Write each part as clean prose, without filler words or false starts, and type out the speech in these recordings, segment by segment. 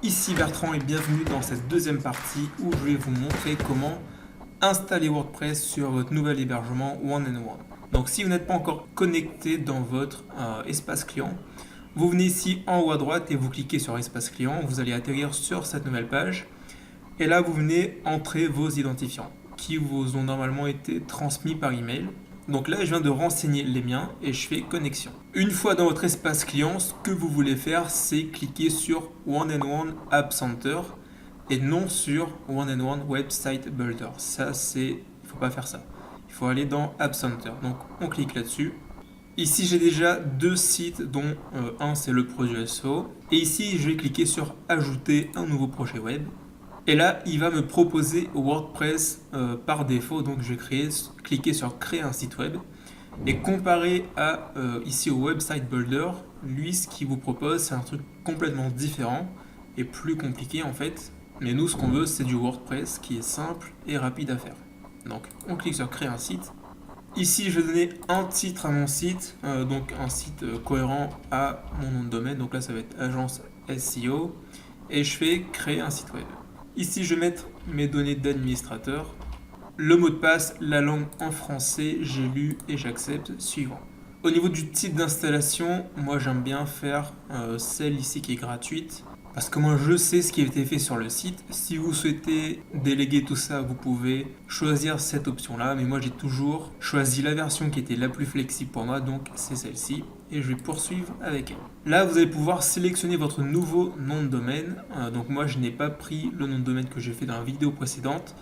Ici Bertrand et bienvenue dans cette deuxième partie où je vais vous montrer comment installer WordPress sur votre nouvel hébergement One and One. Donc si vous n'êtes pas encore connecté dans votre espace client, vous venez ici en haut à droite et vous cliquez sur espace client, vous allez atterrir sur cette nouvelle page et là vous venez entrer vos identifiants qui vous ont normalement été transmis par email. Donc là, je viens de renseigner les miens et je fais connexion. Une fois dans votre espace client, ce que vous voulez faire, c'est cliquer sur One and One App Center et non sur One and One Website Builder. Ça, il faut pas faire ça. Il faut aller dans App Center. Donc, on clique là-dessus. Ici, j'ai déjà deux sites, dont un, c'est le produit SEO. Et ici, je vais cliquer sur Ajouter un nouveau projet web. Et là, il va me proposer WordPress par défaut. Donc, je vais cliquer sur Créer un site web. Et comparé à ici au Website Builder, lui, ce qu'il vous propose, c'est un truc complètement différent et plus compliqué en fait. Mais nous, ce qu'on veut, c'est du WordPress qui est simple et rapide à faire. Donc, on clique sur Créer un site. Ici, je vais donner un titre à mon site, donc un site cohérent à mon nom de domaine. Donc là, ça va être agence SEO. Et je fais Créer un site web. Ici, je vais mettre mes données d'administrateur. Le mot de passe, la langue en français, j'ai lu et j'accepte, suivant. Au niveau du type d'installation, moi j'aime bien faire celle ici qui est gratuite. Parce que moi je sais ce qui a été fait sur le site. Si vous souhaitez déléguer tout ça, vous pouvez choisir cette option-là. Mais moi j'ai toujours choisi la version qui était la plus flexible pour moi, donc c'est celle-ci. Et je vais poursuivre avec elle. Là, vous allez pouvoir sélectionner votre nouveau nom de domaine. Donc moi je n'ai pas pris le nom de domaine que j'ai fait dans la vidéo précédente.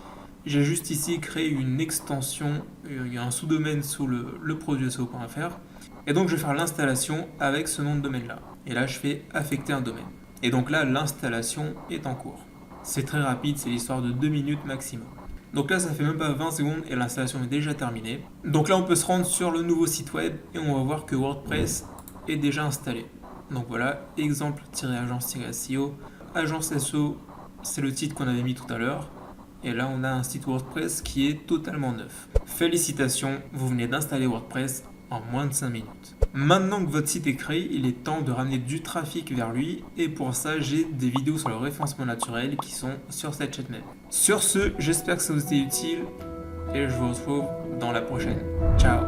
J'ai juste ici créé une extension, il y a un sous-domaine sous le produit SEO.fr. Et donc je vais faire l'installation avec ce nom de domaine là. Et là je fais affecter un domaine. Et donc là l'installation est en cours. C'est très rapide, c'est l'histoire de 2 minutes maximum. Donc là ça fait même pas 20 secondes et l'installation est déjà terminée. Donc là on peut se rendre sur le nouveau site web et on va voir que WordPress est déjà installé. Donc voilà, exemple-agence-SEO. Agence SEO, c'est le titre qu'on avait mis tout à l'heure. Et là, on a un site WordPress qui est totalement neuf. Félicitations, vous venez d'installer WordPress en moins de 5 minutes. Maintenant que votre site est créé, il est temps de ramener du trafic vers lui. Et pour ça, j'ai des vidéos sur le référencement naturel qui sont sur cette chaîne même. Sur ce, j'espère que ça vous a été utile et je vous retrouve dans la prochaine. Ciao!